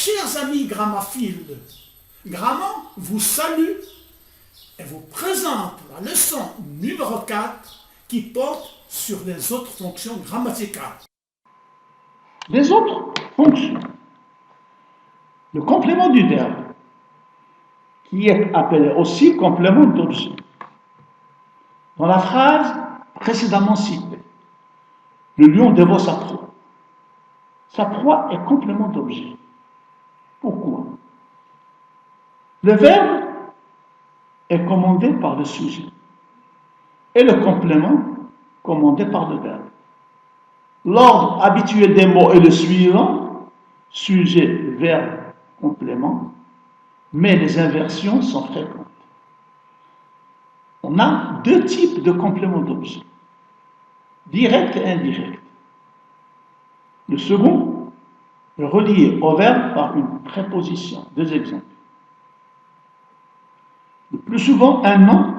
Chers amis grammaphiles, Grammont vous salue et vous présente la leçon numéro 4 qui porte sur les autres fonctions grammaticales. Les autres fonctions. Le complément du verbe, qui est appelé aussi complément d'objet. Dans la phrase précédemment citée, le lion dévore sa proie. Sa proie est complément d'objet. Pourquoi? Le verbe est commandé par le sujet et le complément commandé par le verbe. L'ordre habituel des mots est le suivant: sujet, verbe, complément, mais les inversions sont fréquentes. On a deux types de compléments d'objet, direct et indirect. Le second est relié au verbe par une préposition. Deux exemples. Le plus souvent un nom,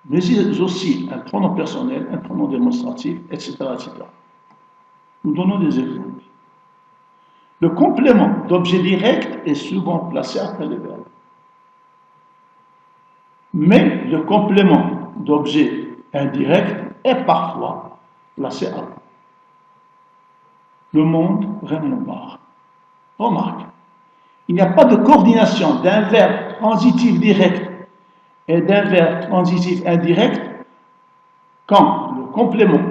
mais aussi un pronom personnel, un pronom démonstratif, etc., etc. Nous donnons des exemples. Le complément d'objet direct est souvent placé après le verbe. Mais le complément d'objet indirect est parfois placé avant. Le monde, rien ne part. Remarque, il n'y a pas de coordination d'un verbe transitif direct et d'un verbe transitif indirect quand le complément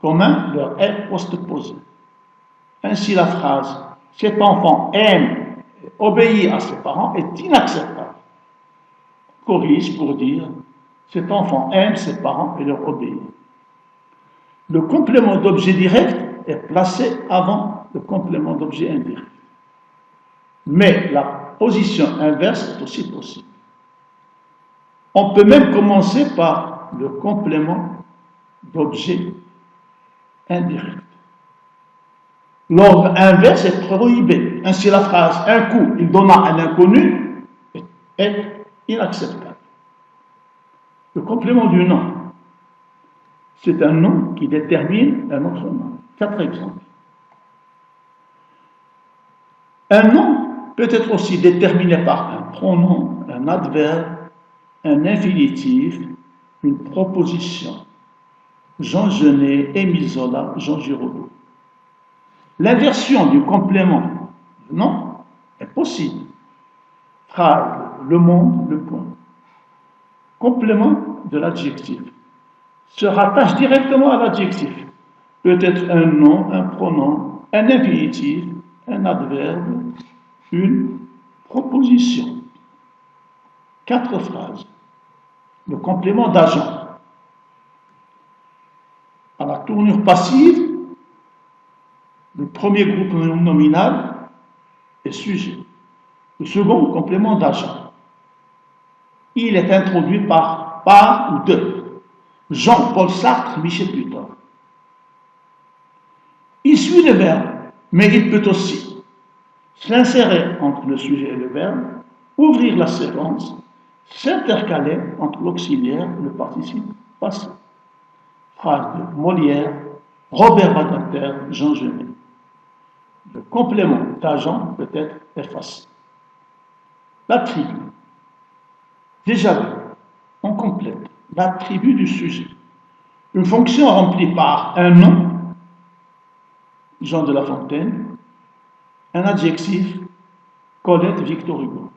commun leur est postposé. Ainsi, la phrase « cet enfant aime et obéit à ses parents » est inacceptable. Corrige pour dire « cet enfant aime ses parents et leur obéit ». Le complément d'objet direct est placé avant le complément d'objet indirect. Mais la position inverse est aussi possible. On peut même commencer par le complément d'objet indirect. L'ordre inverse est prohibé. Ainsi, la phrase « un coup, il donna à un inconnu » est inacceptable. Le complément du nom, c'est un nom qui détermine un autre nom. 4 exemples. Un nom peut être aussi déterminé par un pronom, un adverbe, un infinitif, une proposition. Jean Genet, Émile Zola, Jean Giraudoux. L'inversion du complément du nom est possible. Phrase, le monde, le point. Complément de l'adjectif se rattache directement à l'adjectif. Peut être un nom, un pronom, un infinitif, un adverbe, une proposition. 4 phrases. Le complément d'agent. À la tournure passive, le premier groupe nominal est sujet. Le second, complément d'agent. Il est introduit par ou de Jean-Paul Sartre, Michel Butor. Il suit le verbe, mais il peut aussi s'insérer entre le sujet et le verbe, ouvrir la séquence, s'intercaler entre l'auxiliaire et le participe passé. Phrase de Molière, Robert Badinter, Jean Genet. Le complément d'agent peut être effacé. L'attribut. Déjà vu, on complète l'attribut du sujet. Une fonction remplie par un nom, Jean de La Fontaine, un adjectif, Colette, Victor Hugo.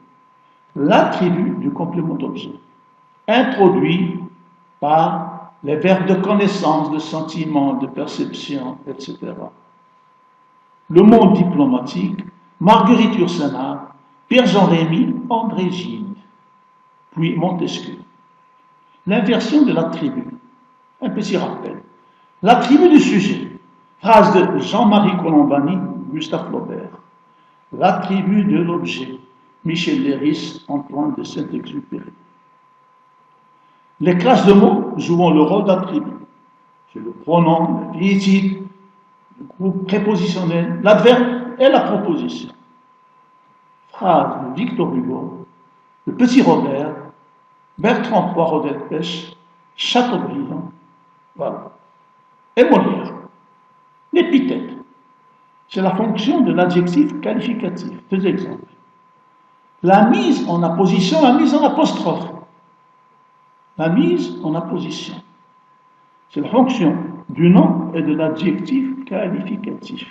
L'attribut du complément d'objet, introduit par les verbes de connaissance, de sentiment, de perception, etc. Le monde diplomatique, Marguerite Yourcenar, Pierre-Jean Rémy, André Gide, puis Montesquieu. L'inversion de l'attribut, un petit rappel. L'attribut du sujet, phrase de Jean-Marie Colombani, Gustave Flaubert. L'attribut de l'objet, Michel Léris, Antoine de Saint-Exupéry. Les classes de mots jouant le rôle d'attribut. C'est le pronom, l'infinitif, le groupe prépositionnel, l'adverbe et la proposition. Phrase de Victor Hugo, le petit Robert, Bertrand Poirot d'Elpech, Chateaubriand, voilà. Et Molière. L'épithète. C'est la fonction de l'adjectif qualificatif. Deux exemples. La mise en apposition, la mise en apostrophe. La mise en apposition. C'est la fonction du nom et de l'adjectif qualificatif.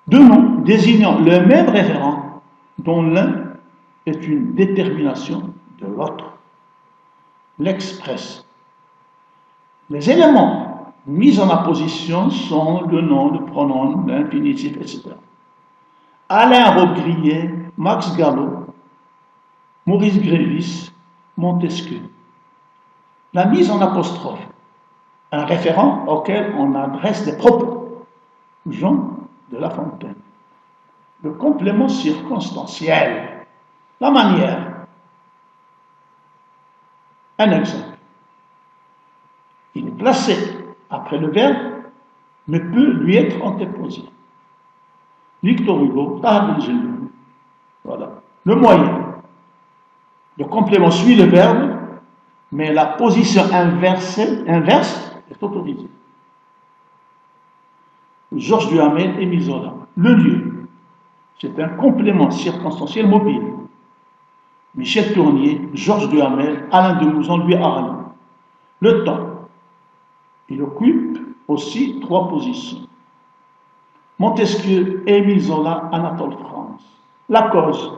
Deux noms désignant le même référent dont l'un est une détermination de l'autre. L'express. Les éléments mis en apposition sont le nom, le pronom, l'infinitif, etc. Alain Robbe-Grillet, Max Gallo, Maurice Grévis, Montesquieu. La mise en apostrophe, un référent auquel on adresse des propos. Jean de La Fontaine. Le complément circonstanciel, la manière. Un exemple. Il est placé après le verbe, mais peut lui être antéposé. Victor Hugo, voilà. Le moyen. Le complément suit le verbe, mais la position inverse est autorisée. Georges Duhamel, Émile Zola. Le lieu. C'est un complément circonstanciel mobile. Michel Tournier, Georges Duhamel, Alain de Mouzon, Louis Arnaud. Le temps. Il occupe aussi trois positions. Montesquieu, Émile Zola, Anatole France. La cause.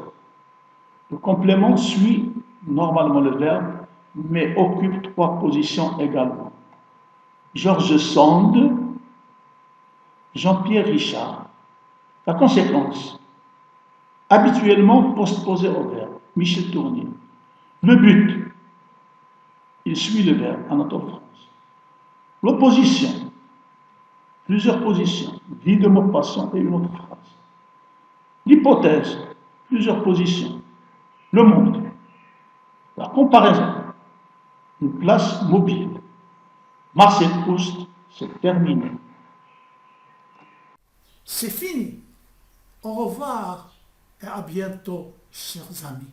Le complément suit normalement le verbe, mais occupe trois positions également. Georges Sand, Jean-Pierre Richard. La conséquence. Habituellement postposé au verbe. Michel Tournier. Le but. Il suit le verbe. Anatole France. L'opposition. Plusieurs positions. Vie de Maupassant et une autre phrase. L'hypothèse. Plusieurs positions. Le monde. La comparaison. Une place mobile. Marcel Proust, c'est terminé. C'est fini. Au revoir et à bientôt, chers amis.